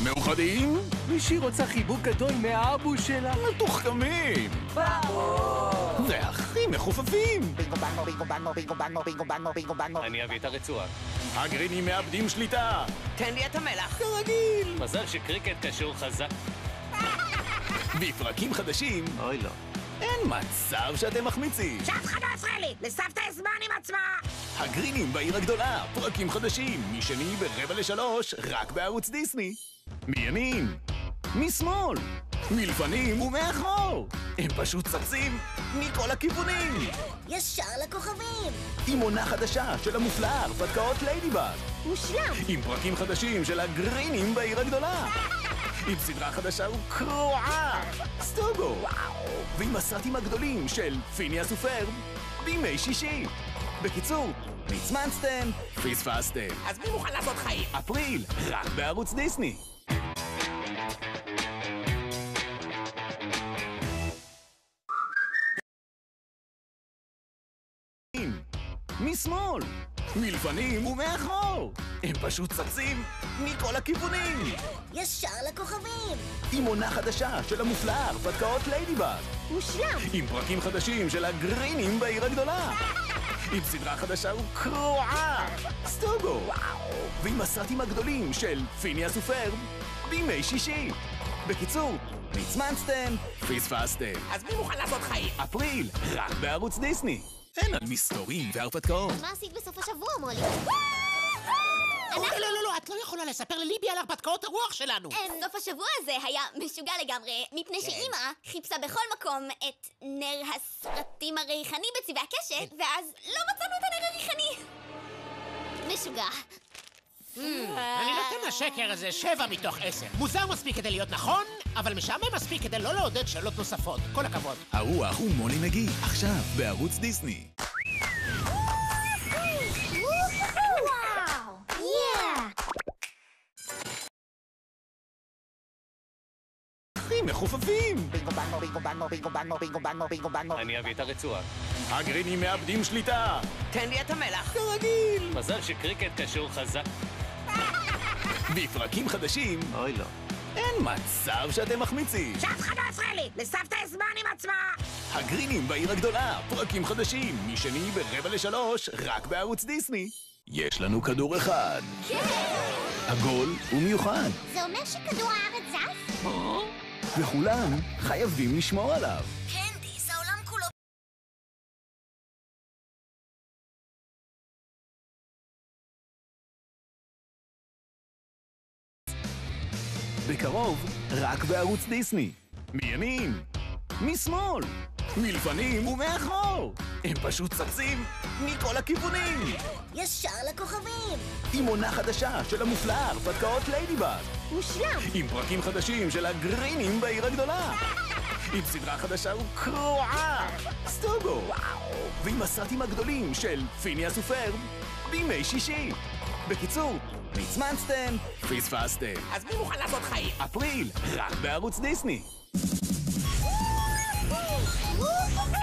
מאוחדים? מישהי רוצה חיבוק גדול מהאבו שלה? מתוחכמים! ברור! והכי מחופפים! בינגו בנגו בינגו בנגו בינגו בנגו בינגו בנגו בינגו בנגו. אני אביא את הרצועה. הגרינים מאבדים שליטה! תן לי את המלח. כרגיל! מזל שקריקט קשור חזק. בפרקים חדשים, אוי לא. אין מצב שאתם מחמיצים! שאף אחד לא יפריע לי! לסבתא יש זמן עם עצמה! הגרינים בעיר הגדולה, פרקים חדשים, משני ב14:45, רק בערוץ דיסני. מימין, משמאל, מלפנים ומאחור. הם פשוט צצים מכל הכיוונים. ישר לכוכבים! עם עונה חדשה של המופלאה הרפתקאות ליידיבאג. מושלם! עם פרקים חדשים של הגרינים בעיר הגדולה. עם סדרה חדשה וקרועה, סטוגו. ועם הסרטים הגדולים של פיניאס ופרב בימי שישי. בקיצור, נצמצתם, פספסתם. אז מי מוכן לעשות חיים? אפריל, רק בערוץ דיסני. משמאל, מלפנים ומאחור. הם פשוט צצים מכל הכיוונים. ישר לכוכבים! עם עונה חדשה של המופלאה הרפתקאות ליידיבאג. מושלם! עם פרקים חדשים של הגרינים בעיר הגדולה. עם סדרה חדשה וקרועה, סטוגו. ועם הסרטים הגדולים של פיניאס ופרב בימי שישי. בקיצור, נצמצתם, פספסתם. אז מי מוכן לעשות חיים? אפריל, רק בערוץ דיסני. אין על מסתורים והרפתקאות. מה עשית בסוף השבוע, מולי? לא, את לא יכולה לספר לליבי על הרפתקאות הרוח שלנו. סוף השבוע הזה היה משוגע לגמרי, מפני שאימא חיפשה בכל מקום את נר הסרטים הריחני בצבעי הקשת, ואז לא מצאנו את הנר הריחני. משוגע. אני נותן לשקר הזה 7 מתוך 10. מוזר מספיק כדי להיות נכון, אבל משעמם מספיק כדי לא לעודד שאלות נוספות. כל הכבוד. הרוח הוא מולי מגי, עכשיו בערוץ דיסני. וואו! הכי מחופפים! בינגו בנגו בינגו בנגו בינגו בנגו בינגו בנגו בינגו בנגו. אני אביא את הרצועה. הגרינים מאבדים שליטה! תן לי את המלח. כרגיל! מזל שקריקט קשור חזק. בפרקים חדשים, אוי לא. אין מצב שאתם מחמיצים! שאף אחד לא יפריע לי! לסבתא יש זמן עם עצמה! הגרינים בעיר הגדולה, פרקים חדשים, משני ב14:45, רק בערוץ דיסני. יש לנו כדור אחד. עגול ומיוחד. זה אומר שכדור הארץ זז? וכולם חייבים לשמור עליו. קנדיס, העולם כולו... בקרוב, רק בערוץ דיסני. מימין, משמאל, מלפנים ומאחור. הם פשוט צצים מכל הכיוונים. ישר לכוכבים! עם עונה חדשה של המופלאה הרפתקאות ליידיבאג. מושלם! עם פרקים חדשים של הגרינים בעיר הגדולה. עם סדרה חדשה וקרועה, סטוגו. ועם הסרטים הגדולים של פיניאס ופרב בימי שישי. בקיצור, נצמצתם, פספסתם. אז מי מוכן לעשות חיים? אפריל, רק בערוץ דיסני. וואו!